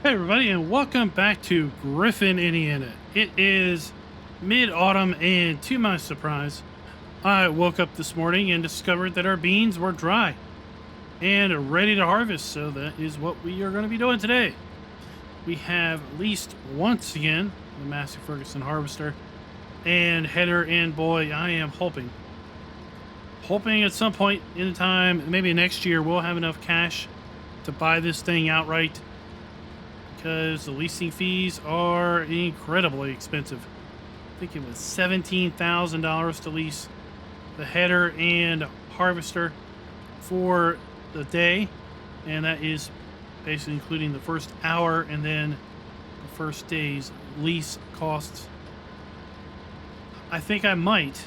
Hey everybody, and welcome back to Griffin, Indiana. It is mid-autumn, and to my surprise, I woke up this morning and discovered that our beans were dry and ready to harvest. So that is what we are going to be doing today. We have leased once again the Massey Ferguson harvester and header, and boy, I am hoping at some point in time, maybe next year, we'll have enough cash to buy this thing outright, because the leasing fees are incredibly expensive. I think it was $17,000 to lease the header and harvester for the day, and that is basically including the first hour and then the first day's lease costs. I think I might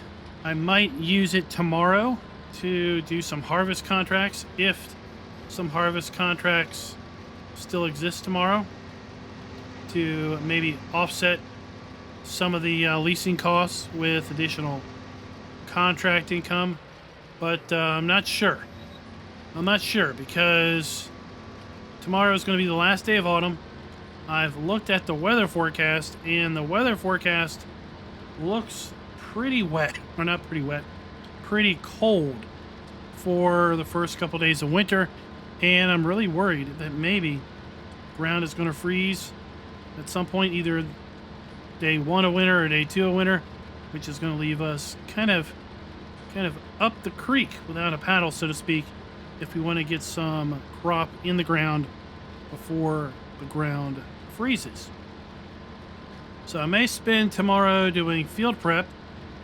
use it tomorrow to do some harvest contracts, if some harvest contracts still exist tomorrow, to maybe offset some of the leasing costs with additional contract income. But I'm not sure. Because tomorrow is going to be the last day of autumn. I've looked at the weather forecast, and the weather forecast looks pretty wet. Or not pretty wet, pretty cold for the first couple days of winter. And I'm really worried that maybe ground is going to freeze at some point, either day one of winter or day two of winter, which is going to leave us kind of up the creek without a paddle, so to speak, if we want to get some crop in the ground before the ground freezes. So I may spend tomorrow doing field prep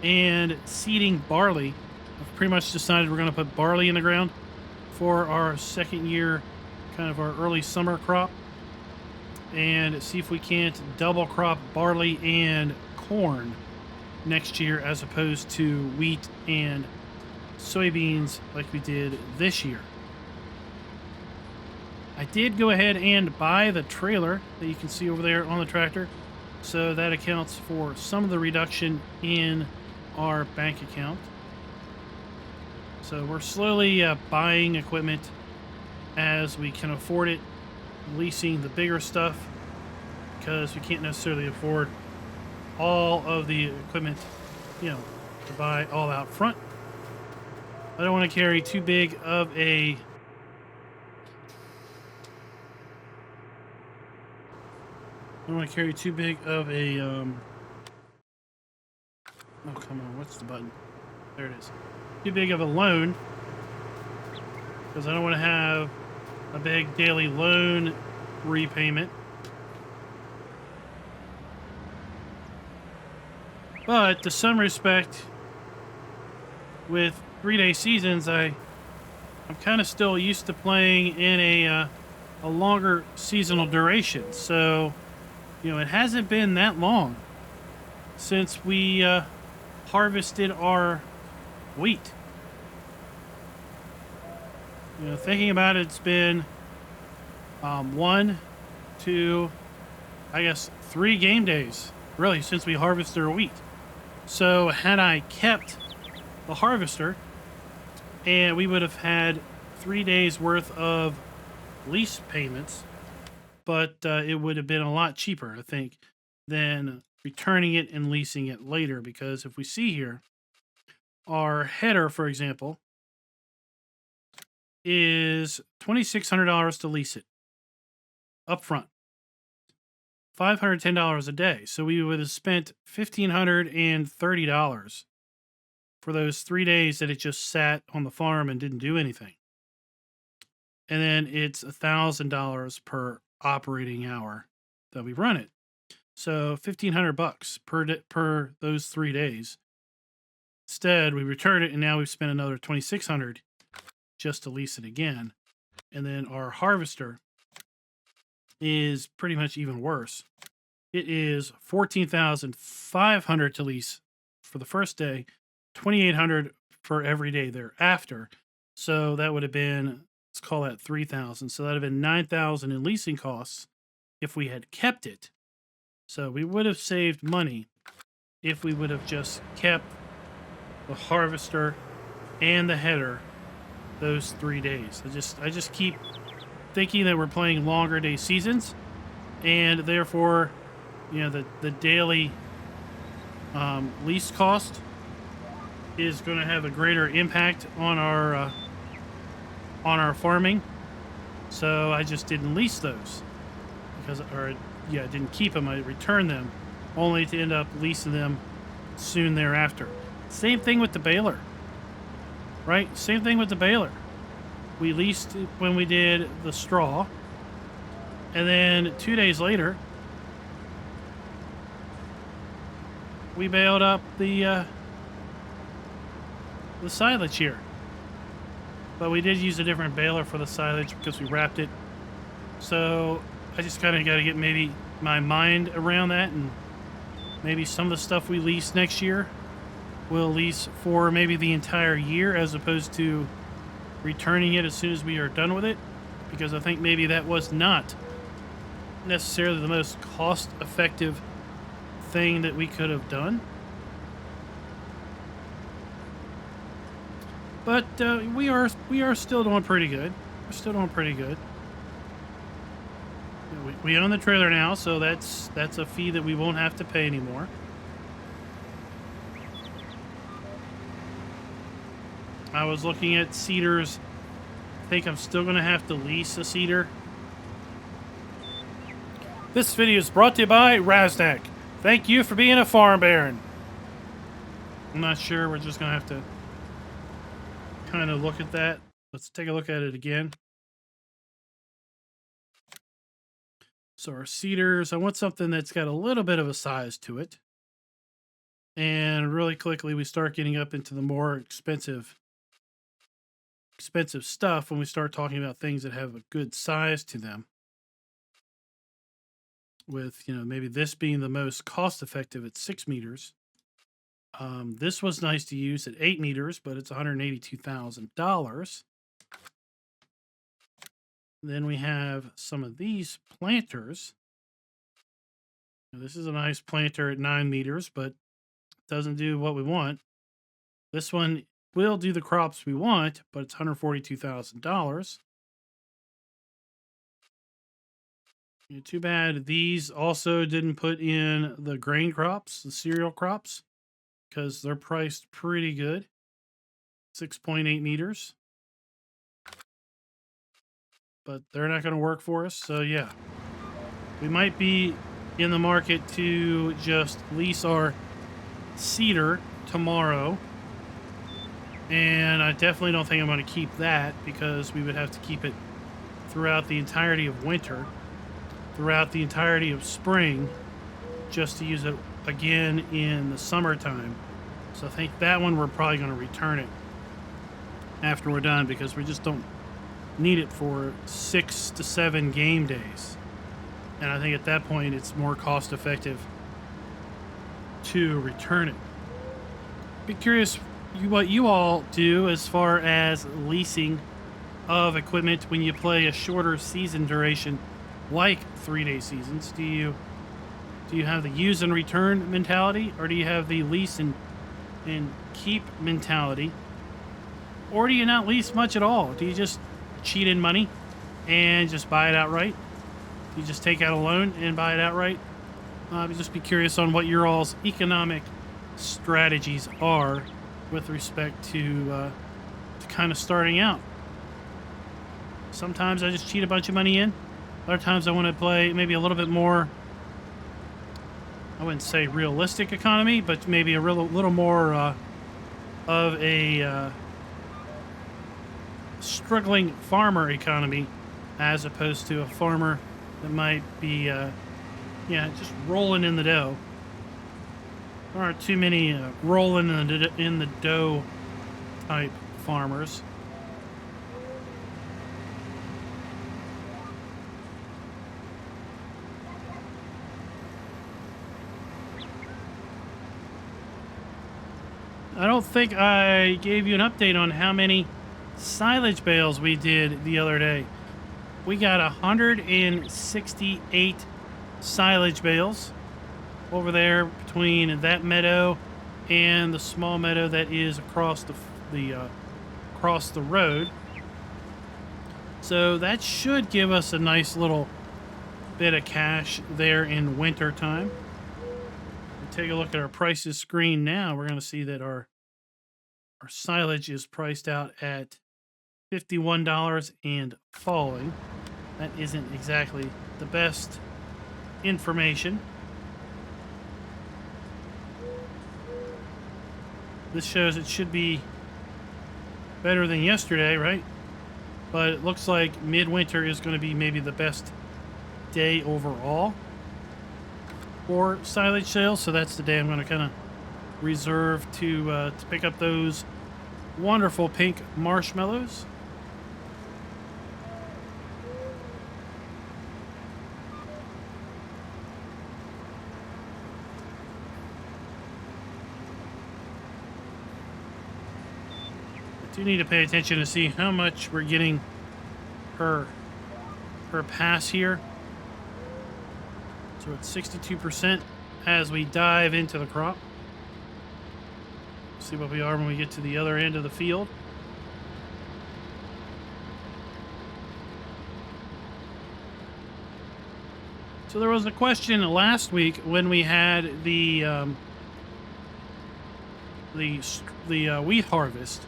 and seeding barley. I've pretty much decided we're going to put barley in the ground for our second year, kind of our early summer crop, and see if we can't double crop barley and corn next year, as opposed to wheat and soybeans like we did this year. I did go ahead and buy the trailer that you can see over there on the tractor, so that accounts for some of the reduction in our bank account. So we're slowly buying equipment as we can afford it, leasing the bigger stuff, because we can't necessarily afford all of the equipment, to buy all out front. I don't want to carry too big of a oh, come on, what's the button? There it is. Too big of a loan, because I don't want to have a big daily loan repayment. But to some respect, with 3-day seasons, I'm kind of still used to playing in a longer seasonal duration. So, it hasn't been that long since we harvested our wheat. Thinking about it, it's been 1, 2, I guess 3 game days, really, since we harvested our wheat. So had I kept the harvester, and we would have had 3 days worth of lease payments, but it would have been a lot cheaper, I think, than returning it and leasing it later. Because if we see here, our header, for example, is $2,600 to lease it up front, $510 a day. So we would have spent $1,530 for those 3 days that it just sat on the farm and didn't do anything. And then it's $1,000 per operating hour that we run it. So $1,500 per those 3 days. Instead, we return it, and now we've spent another $2,600 just to lease it again. And then our harvester is pretty much even worse. It is $14,500 to lease for the first day, $2,800 for every day thereafter. So that would have been, let's call that $3,000. So that would have been $9,000 in leasing costs if we had kept it. So we would have saved money if we would have just kept the harvester and the header those 3 days. I just keep thinking that we're playing longer day seasons, and therefore, you know, the daily lease cost is going to have a greater impact on our farming. So I just didn't lease those because, or yeah, I didn't keep them. I returned them, only to end up leasing them soon thereafter. Same thing with the baler, right? Same thing with the baler. We leased when we did the straw, and then 2 days later, we baled up the silage here. But we did use a different baler for the silage because we wrapped it. So I just kind of got to get maybe my mind around that, and maybe some of the stuff we lease next year we'll lease for maybe the entire year as opposed to returning it as soon as we are done with it, because I think maybe that was not necessarily the most cost-effective thing that we could have done. But we are still doing pretty good. We're still doing pretty good. We own the trailer now, so that's a fee that we won't have to pay anymore. I was looking at seeders. I think I'm still going to have to lease a seeder. This video is brought to you by Razdak. Thank you for being a farm baron. I'm not sure. We're just going to have to kind of look at that. Let's take a look at it again. So our seeders, I want something that's got a little bit of a size to it. And really quickly, we start getting up into the more expensive stuff when we start talking about things that have a good size to them. With, you know, maybe this being the most cost effective at 6 meters. This was nice to use at 8 meters, but it's $182,000. Then we have some of these planters. Now, this is a nice planter at 9 meters, but doesn't do what we want. This one will do the crops we want, but it's $142,000. Too bad these also didn't put in the grain crops, the cereal crops, because they're priced pretty good. 6.8 meters. But they're not going to work for us, so yeah. We might be in the market to just lease our seeder tomorrow. And I definitely don't think I'm going to keep that, because we would have to keep it throughout the entirety of winter, throughout the entirety of spring, just to use it again in the summertime. So I think that one we're probably going to return it after we're done, because we just don't need it for 6 to 7 game days. And I think at that point it's more cost effective to return it. Be curious what you all do as far as leasing of equipment when you play a shorter season duration like 3-day seasons. Do you have the use and return mentality, or do you have the lease and keep mentality, or do you not lease much at all? Do you just cheat in money and just buy it outright? You just take out a loan and buy it outright? Just be curious on what your all's economic strategies are with respect to kind of starting out. Sometimes I just cheat a bunch of money in. Other times I want to play maybe a little bit more, I wouldn't say realistic economy, but maybe a little more of a struggling farmer economy, as opposed to a farmer that might be just rolling in the dough. There aren't too many rolling in the dough type farmers. I don't think I gave you an update on how many silage bales we did the other day. We got 168 silage bales over there between that meadow and the small meadow that is across the road. So that should give us a nice little bit of cash there in winter time. Take a look at our prices screen now. We're going to see that our silage is priced out at $51 and falling. That isn't exactly the best information. This shows it should be better than yesterday, right? But it looks like midwinter is going to be maybe the best day overall for silage sales. So that's the day I'm going to kind of reserve to pick up those wonderful pink marshmallows. Do need to pay attention to see how much we're getting per pass here. So it's 62% as we dive into the crop. See what we are when we get to the other end of the field. So there was a question last week when we had the wheat harvest,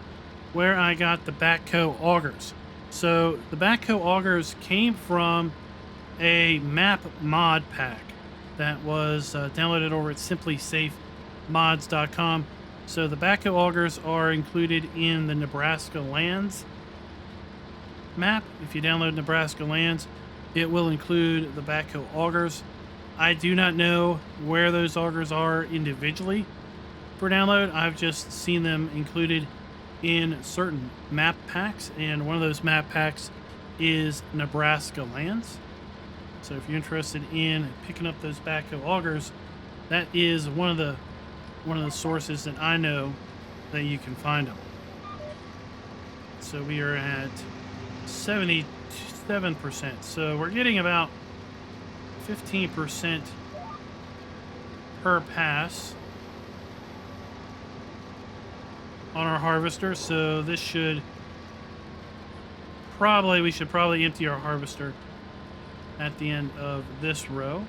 where I got the backhoe augers. So the backhoe augers came from a map mod pack that was downloaded over at simplysafemods.com. So the backhoe augers are included in the Nebraska lands map. If you download Nebraska lands, it will include the backhoe augers. I do not know where those augers are individually for download. I've just seen them included in certain map packs, and one of those map packs is Nebraska lands. So if you're interested in picking up those backhoe augers, that is one of the sources that I know that you can find them. So we are at 77%. So we're getting about 15% per pass on our harvester. So this should we should probably empty our harvester at the end of this row.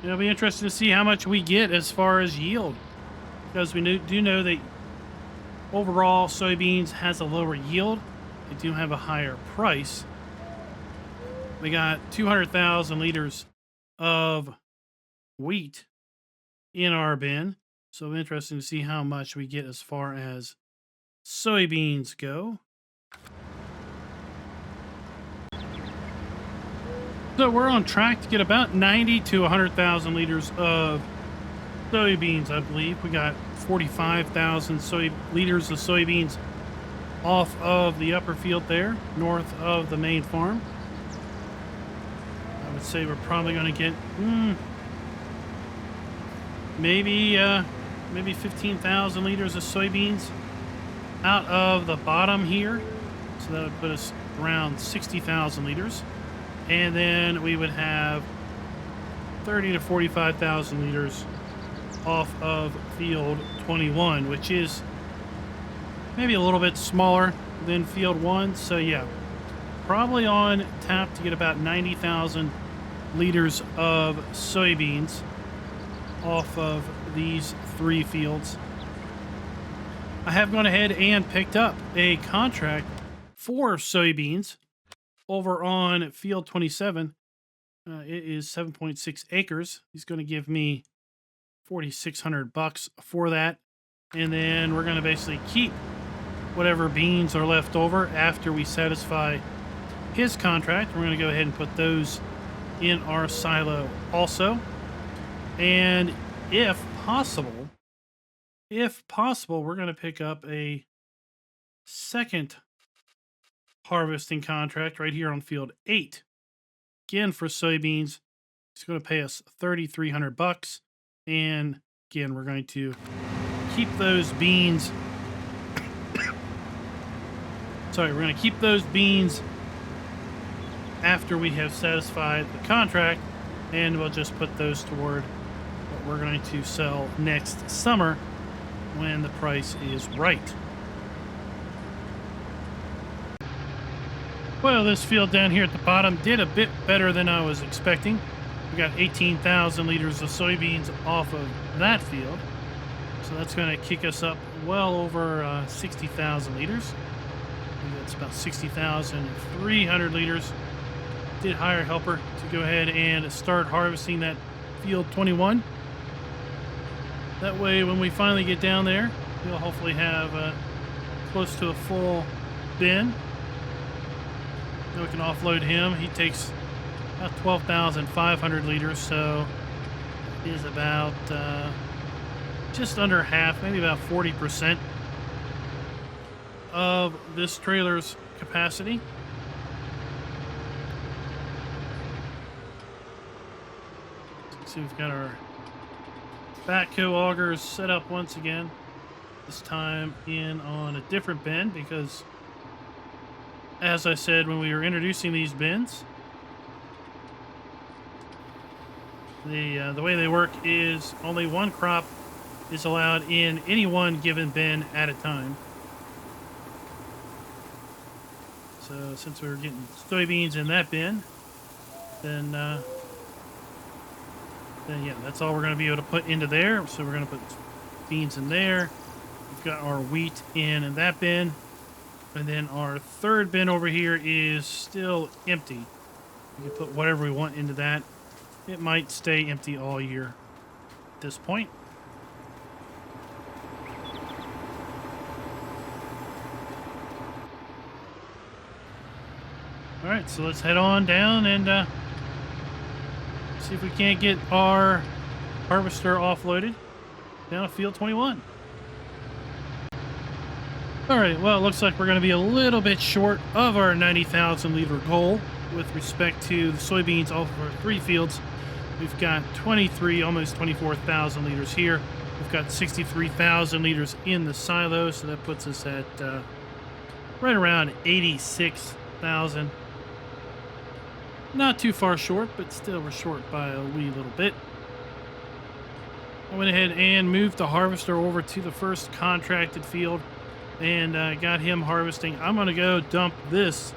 It'll be interesting to see how much we get as far as yield, because we do know that overall soybeans has a lower yield. They do have a higher price. We got 200,000 liters of wheat in our bin, so interesting to see how much we get as far as soybeans go. So we're on track to get about 90 to 100,000 liters of soybeans, I believe. We got 45,000 liters of soybeans off of the upper field there, north of the main farm. I would say we're probably going to get maybe 15,000 liters of soybeans out of the bottom here. So that would put us around 60,000 liters. And then we would have 30 to 45,000 liters off of field 21, which is maybe a little bit smaller than field 1. So yeah, probably on tap to get about 90,000 liters of soybeans off of these 3 fields. I have gone ahead and picked up a contract for soybeans over on field 27. It is 7.6 acres. He's going to give me $4,600 for that. And then we're going to basically keep whatever beans are left over after we satisfy his contract. We're going to go ahead and put those in our silo also. And if possible, we're going to pick up a second harvesting contract right here on field 8. Again, for soybeans, it's going to pay us $3,300. And again, we're going to keep those beans. Sorry, we're going to keep those beans after we have satisfied the contract, and we'll just put those toward what we're going to sell next summer when the price is right. Well, this field down here at the bottom did a bit better than I was expecting. We got 18,000 liters of soybeans off of that field. So that's going to kick us up well over 60,000 liters. That's about 60,300 liters. Did hire a helper to go ahead and start harvesting that field 21. That way, when we finally get down there, we'll hopefully have close to a full bin. Then we can offload him. He takes about 12,500 liters, so is about just under half, maybe about 40% of this trailer's capacity. So we've got our backhoe augers set up once again, this time in on a different bin, because as I said when we were introducing these bins, the way they work is only one crop is allowed in any one given bin at a time. So since we were getting soybeans in that bin, then yeah, that's all we're going to be able to put into there. So we're going to put beans in there. We've got our wheat in that bin. And then our third bin over here is still empty. We can put whatever we want into that. It might stay empty all year at this point. All right, so let's head on down and see if we can't get our harvester offloaded down at field 21. All right, well, it looks like we're going to be a little bit short of our 90,000 liter goal with respect to the soybeans off of our 3 fields. We've got 23, almost 24,000 liters here. We've got 63,000 liters in the silo, so that puts us at right around 86,000. Not too far short, but still we're short by a wee little bit. I went ahead and moved the harvester over to the first contracted field and got him harvesting. I'm going to go dump this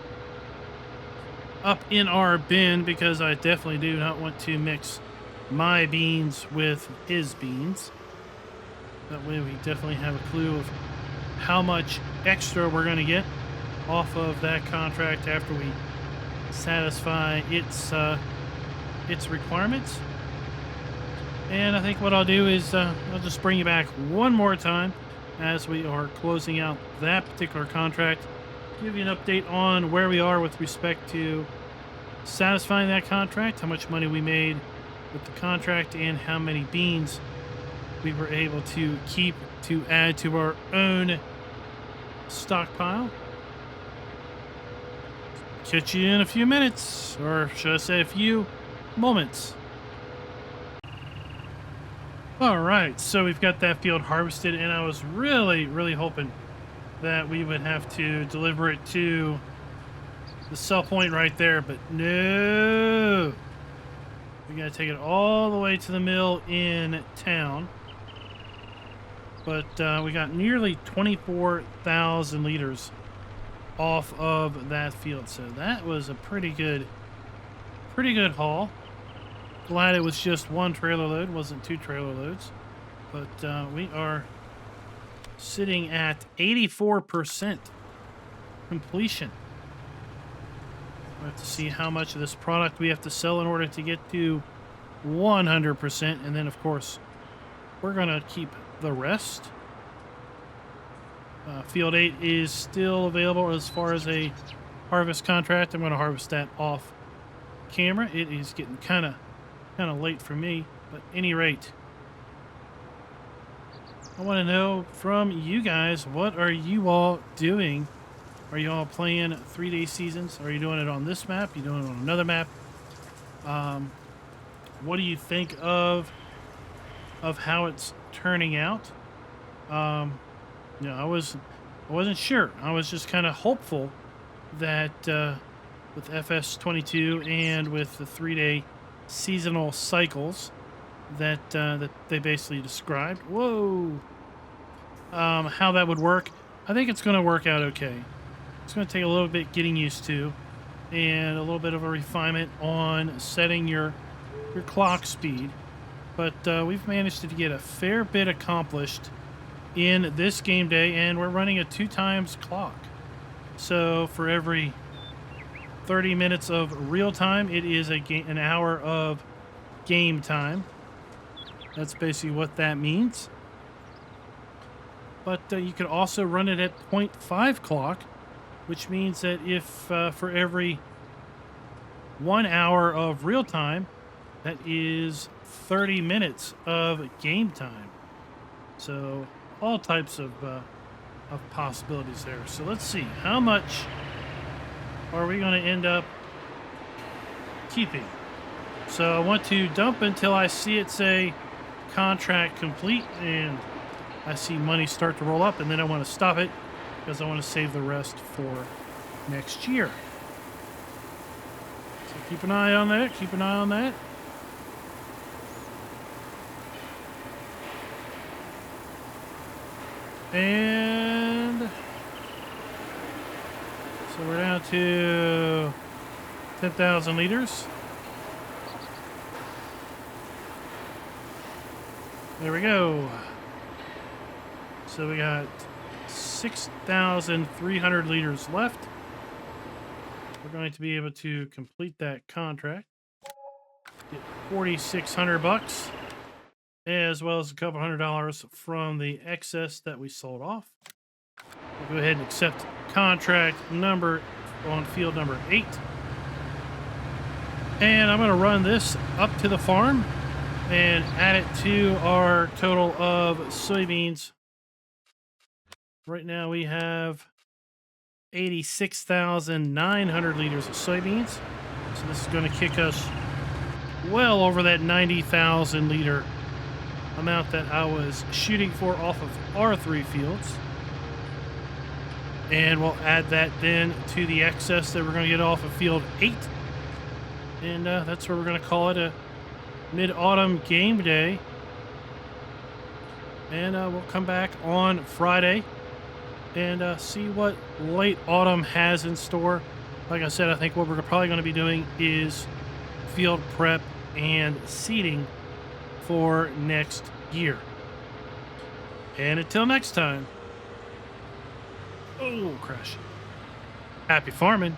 up in our bin because I definitely do not want to mix my beans with his beans. That way we definitely have a clue of how much extra we're going to get off of that contract after we satisfy its requirements. And I think what I'll do is I'll just bring you back one more time as we are closing out that particular contract, give you an update on where we are with respect to satisfying that contract, how much money we made with the contract, and how many beans we were able to keep to add to our own stockpile. Catch you in a few minutes, or should I say a few moments. All right, so we've got that field harvested, and I was really hoping that we would have to deliver it to the sell point right there, but no. We got to take it all the way to the mill in town. But we got nearly 24,000 liters off of that field, so that was a pretty good haul. Glad it was just one trailer load, wasn't 2 trailer loads. But we are sitting at 84% completion. We have to see how much of this product we have to sell in order to get to 100%, and then of course we're gonna keep the rest. Field 8 is still available as far as a harvest contract. I'm going to harvest that off camera. It is getting kind of late for me, but at any rate, I want to know from you guys, what are you all doing? Are you all playing 3-day seasons? Are you doing it on this map? Are you doing it on another map? What do you think of how it's turning out? I wasn't sure. I was just kind of hopeful that with FS22 and with the 3-day seasonal cycles that they basically described. Whoa! How that would work, I think it's going to work out okay. It's going to take a little bit getting used to, and a little bit of a refinement on setting your clock speed. But we've managed to get a fair bit accomplished in this game day, and we're running a 2x clock. So for every 30 minutes of real time, it is an hour of game time. That's basically what that means. But you could also run it at 0.5 clock, which means that if for every 1 hour of real time, that is 30 minutes of game time. So all types of possibilities there. So let's see, how much are we going to end up keeping? So I want to dump until I see it say contract complete, and I see money start to roll up, and then I want to stop it because I want to save the rest for next year. So keep an eye on that. Keep an eye on that. And so we're down to 10,000 liters. There we go. So we got 6,300 liters left. We're going to be able to complete that contract. Get 4,600 bucks, as well as a couple $100 from the excess that we sold off. We'll go ahead and accept contract number on field number 8. And I'm going to run this up to the farm and add it to our total of soybeans. Right now we have 86,900 liters of soybeans. So this is going to kick us well over that 90,000 liter amount that I was shooting for off of our 3 fields. And we'll add that then to the excess that we're going to get off of field 8. And that's where we're going to call it a mid-autumn game day. And we'll come back on Friday and see what late autumn has in store. Like I said, I think what we're probably going to be doing is field prep and seeding for next year. And until next time, oh, crash. Happy farming.